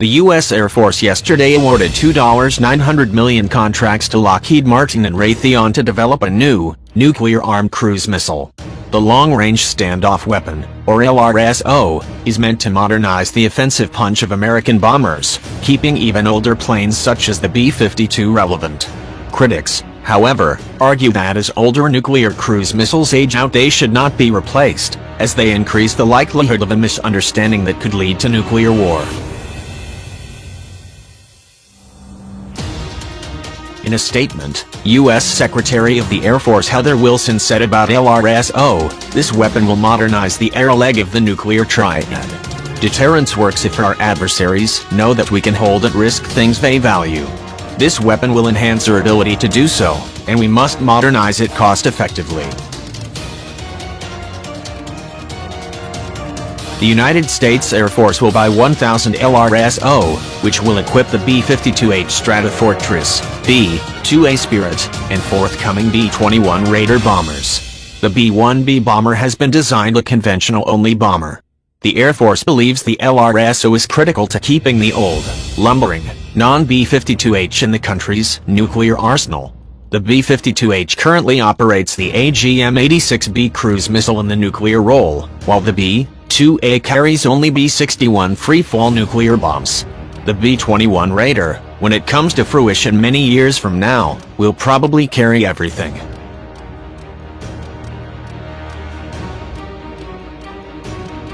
The U.S. Air Force yesterday awarded $900 million contracts to Lockheed Martin and Raytheon to develop a new, nuclear-armed cruise missile. The Long-Range Standoff Weapon, or LRSO, is meant to modernize the offensive punch of American bombers, keeping even older planes such as the B-52 relevant. Critics, however, argue that as older nuclear cruise missiles age out they should not be replaced, as they increase the likelihood of a misunderstanding that could lead to nuclear war. In a statement, U.S. Secretary of the Air Force Heather Wilson said about LRSO, "This weapon will modernize the air leg of the nuclear triad. Deterrence works if our adversaries know that we can hold at risk things they value. This weapon will enhance our ability to do so, and we must modernize it cost-effectively." The United States Air Force will buy 1,000 LRSO, which will equip the B-52H Stratofortress, B-2A Spirit, and forthcoming B-21 Raider bombers. The B-1B bomber has been designed a conventional-only bomber. The Air Force believes the LRSO is critical to keeping the old, lumbering, non-B-52H in the country's nuclear arsenal. The B-52H currently operates the AGM-86B cruise missile in the nuclear role, while the B-2A carries only B-61 free-fall nuclear bombs. The B-21 Raider, when it comes to fruition many years from now, will probably carry everything.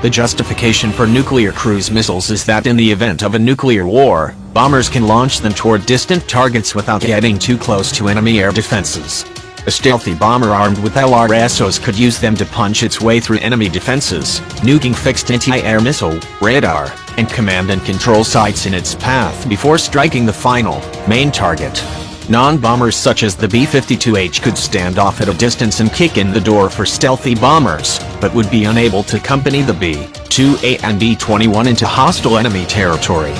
The justification for nuclear cruise missiles is that in the event of a nuclear war, bombers can launch them toward distant targets without getting too close to enemy air defenses. A stealthy bomber armed with LRSOs could use them to punch its way through enemy defenses, nuking fixed anti-air missile, radar, and command and control sites in its path before striking the final, main target. Non-bombers such as the B-52H could stand off at a distance and kick in the door for stealthy bombers, but would be unable to accompany the B-2A and B-21 into hostile enemy territory.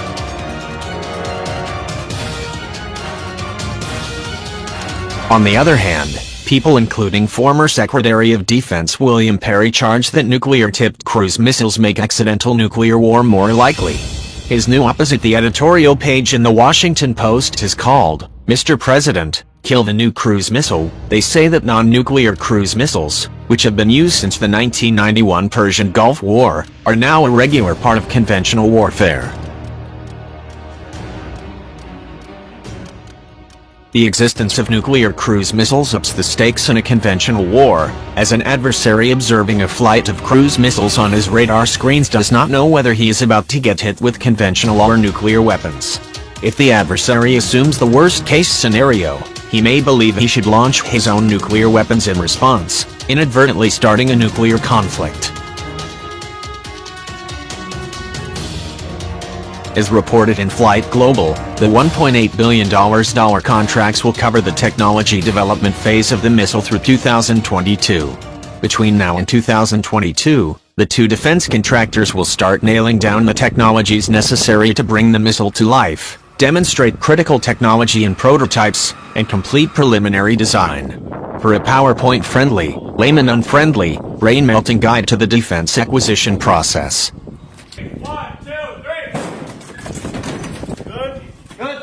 On the other hand, people including former Secretary of Defense William Perry charge that nuclear-tipped cruise missiles make accidental nuclear war more likely. His new op-ed at the editorial page in the Washington Post is called, "Mr. President, Kill the New Cruise Missile." They say that non-nuclear cruise missiles, which have been used since the 1991 Persian Gulf War, are now a regular part of conventional warfare. The existence of nuclear cruise missiles ups the stakes in a conventional war, as an adversary observing a flight of cruise missiles on his radar screens does not know whether he is about to get hit with conventional or nuclear weapons. If the adversary assumes the worst-case scenario, he may believe he should launch his own nuclear weapons in response, inadvertently starting a nuclear conflict. As reported in Flight Global, the $1.8 billion contracts will cover the technology development phase of the missile through 2022. Between now and 2022, the two defense contractors will start nailing down the technologies necessary to bring the missile to life, demonstrate critical technology and prototypes, and complete preliminary design. For a PowerPoint-friendly, layman-unfriendly, brain-melting guide to the defense acquisition process. 1, 2, 3. Good. Good.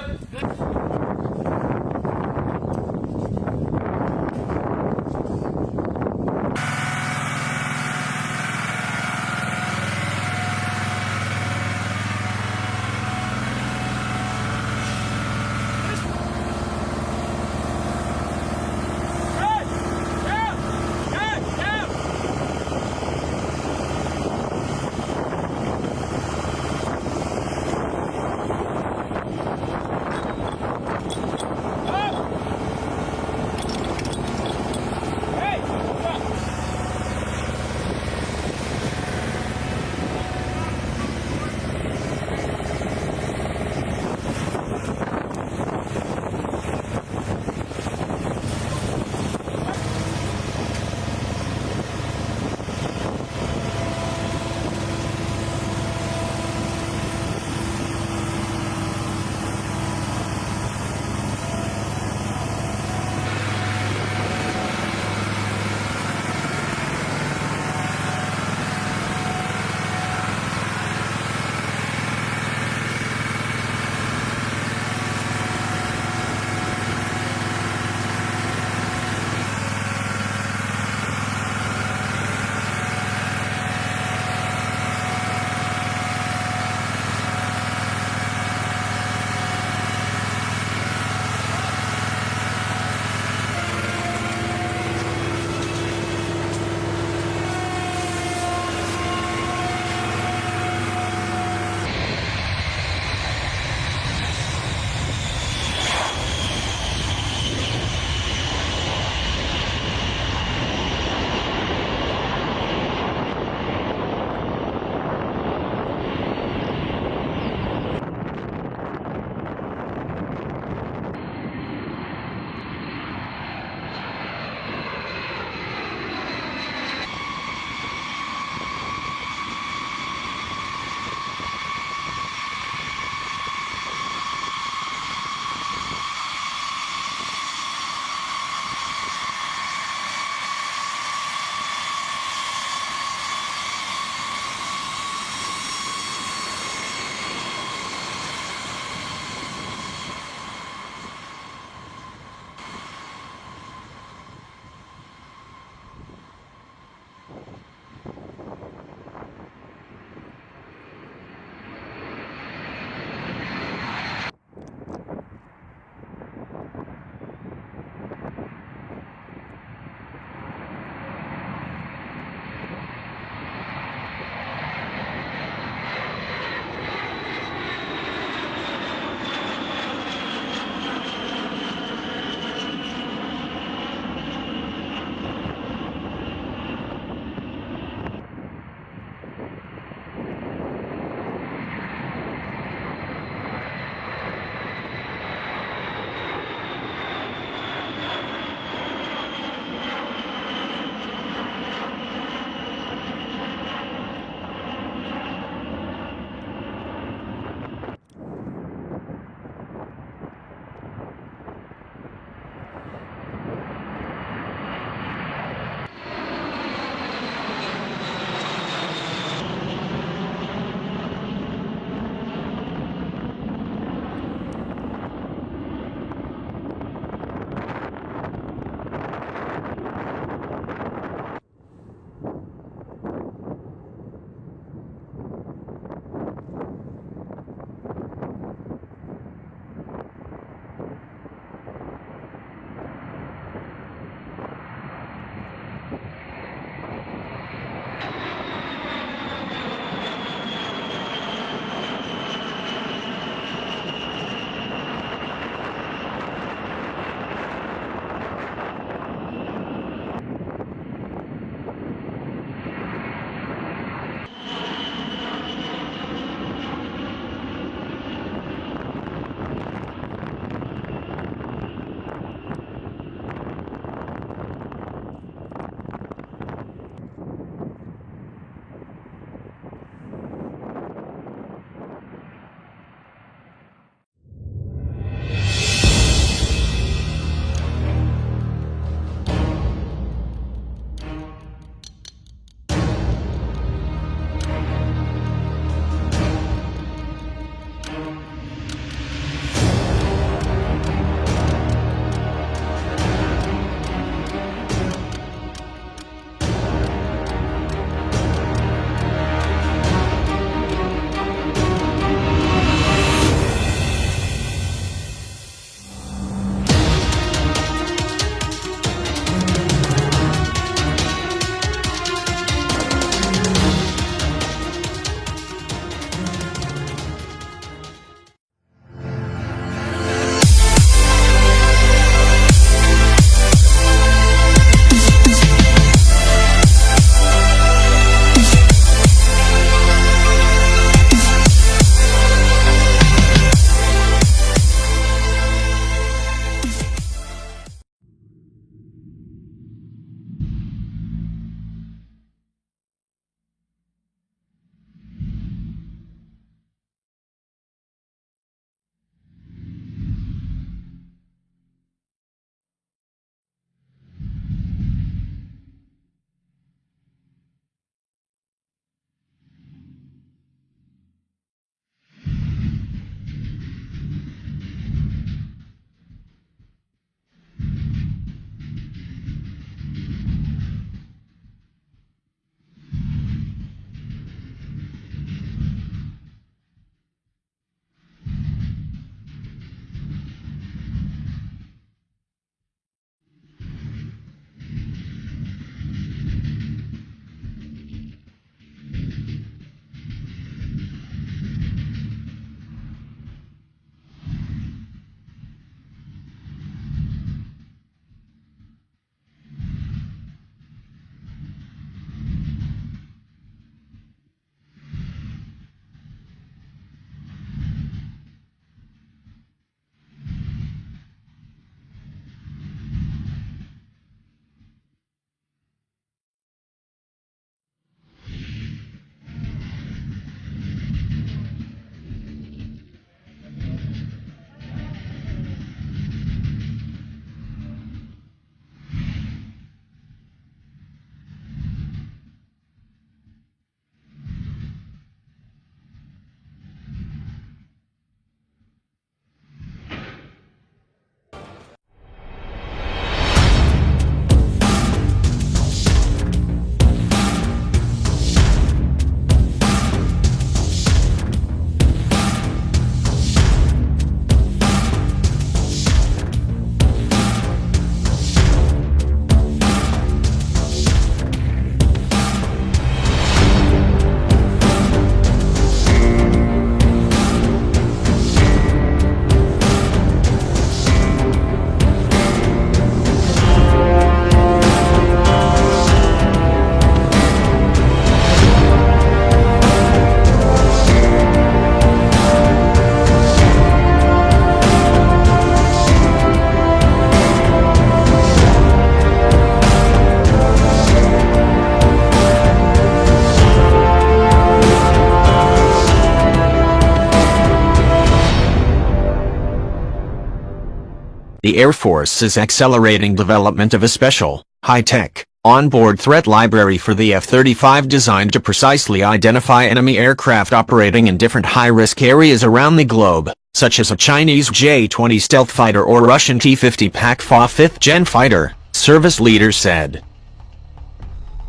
The Air Force is accelerating development of a special, high-tech, onboard threat library for the F-35 designed to precisely identify enemy aircraft operating in different high-risk areas around the globe, such as a Chinese J-20 stealth fighter or Russian T-50 PAK-4 5th-gen fighter, service leader said.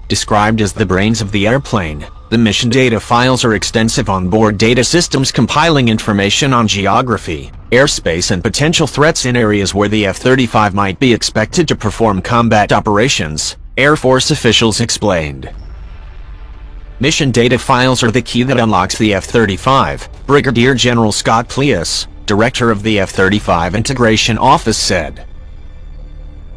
Described as the brains of the airplane, the mission data files are extensive onboard data systems compiling information on geography, airspace and potential threats in areas where the F-35 might be expected to perform combat operations, Air Force officials explained. Mission data files are the key that unlocks the F-35, Brigadier General Scott Plius, director of the F-35 Integration Office said.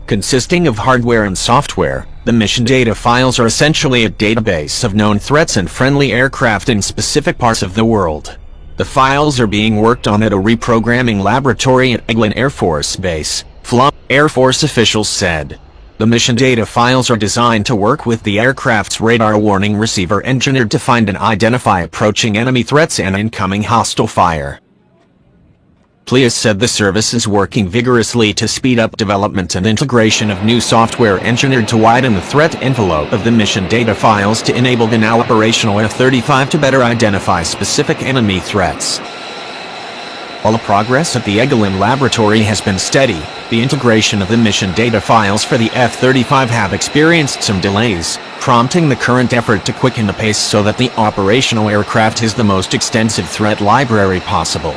Consisting of hardware and software, the mission data files are essentially a database of known threats and friendly aircraft in specific parts of the world. The files are being worked on at a reprogramming laboratory at Eglin Air Force Base, FLA, Air Force officials said. The mission data files are designed to work with the aircraft's radar warning receiver engineered to find and identify approaching enemy threats and incoming hostile fire. Plius said the service is working vigorously to speed up development and integration of new software engineered to widen the threat envelope of the mission data files to enable the now operational F-35 to better identify specific enemy threats. While the progress at the Eglin laboratory has been steady, the integration of the mission data files for the F-35 have experienced some delays, prompting the current effort to quicken the pace so that the operational aircraft has the most extensive threat library possible.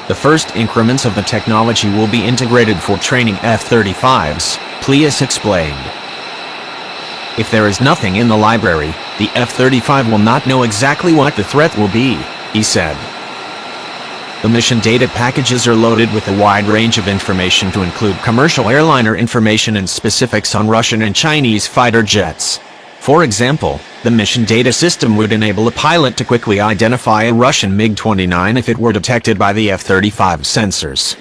The first increments of the technology will be integrated for training F-35s, Plius explained. If there is nothing in the library, the F-35 will not know exactly what the threat will be, he said. The mission data packages are loaded with a wide range of information to include commercial airliner information and specifics on Russian and Chinese fighter jets. For example, the mission data system would enable a pilot to quickly identify a Russian MiG-29 if it were detected by the F-35 sensors.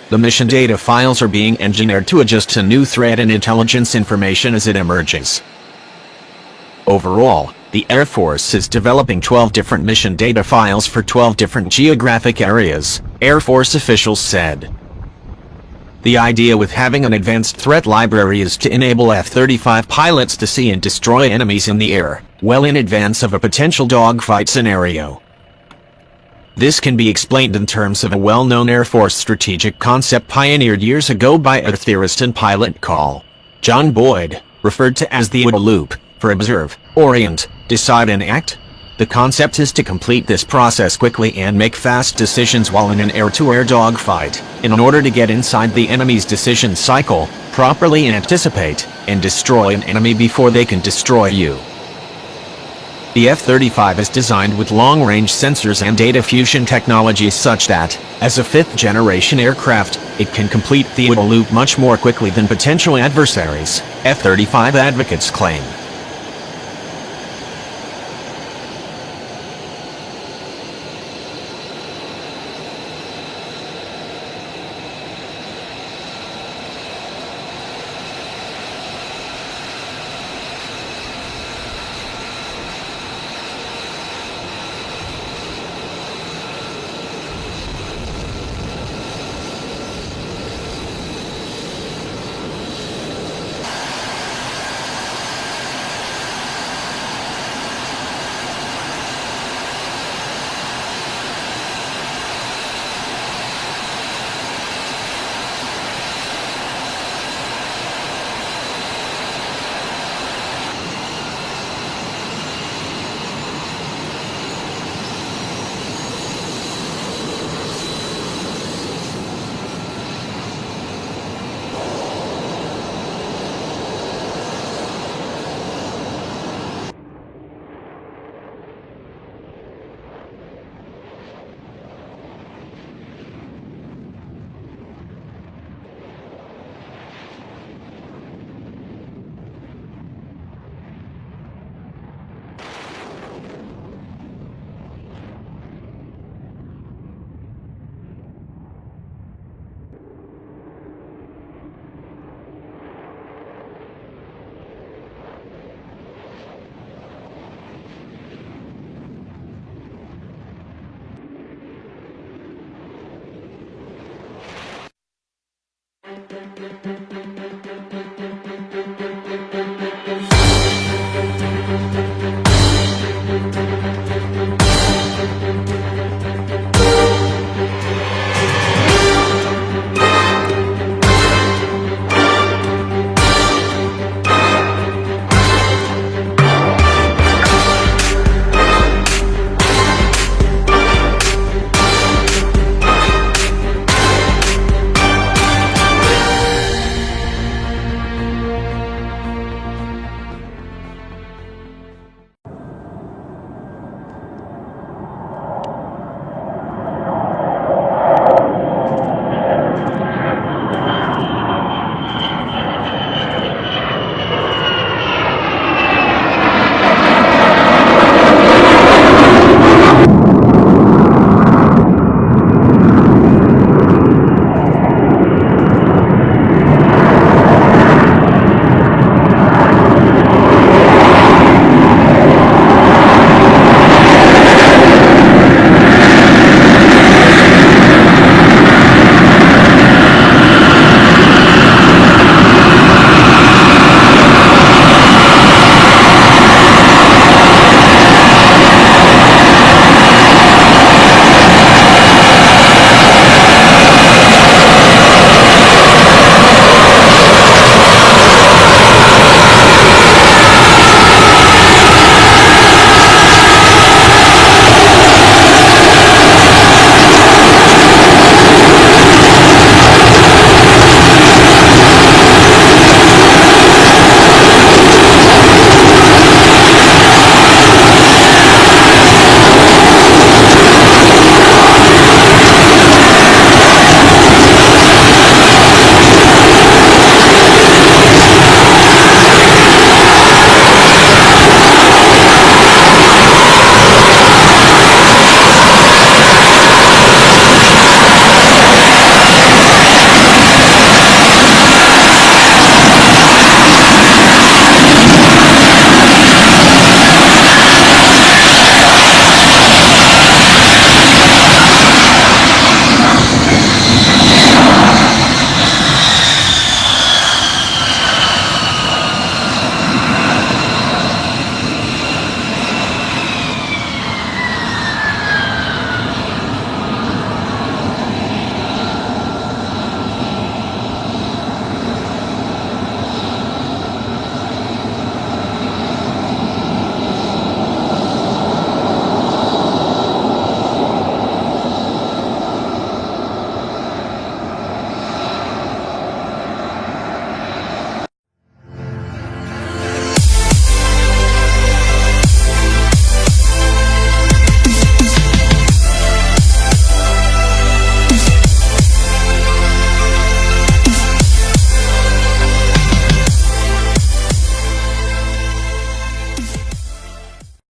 The mission data files are being engineered to adjust to new threat and intelligence information as it emerges. Overall, the Air Force is developing 12 different mission data files for 12 different geographic areas, Air Force officials said. The idea with having an advanced threat library is to enable F-35 pilots to see and destroy enemies in the air, well in advance of a potential dogfight scenario. This can be explained in terms of a well-known Air Force strategic concept pioneered years ago by air theorist and pilot John Boyd, referred to as the OODA loop, for observe, orient, decide and act. The concept is to complete this process quickly and make fast decisions while in an air-to-air dogfight, in order to get inside the enemy's decision cycle, properly anticipate, and destroy an enemy before they can destroy you. The F-35 is designed with long-range sensors and data fusion technologies such that, as a fifth-generation aircraft, it can complete the OODA loop much more quickly than potential adversaries, F-35 advocates claim.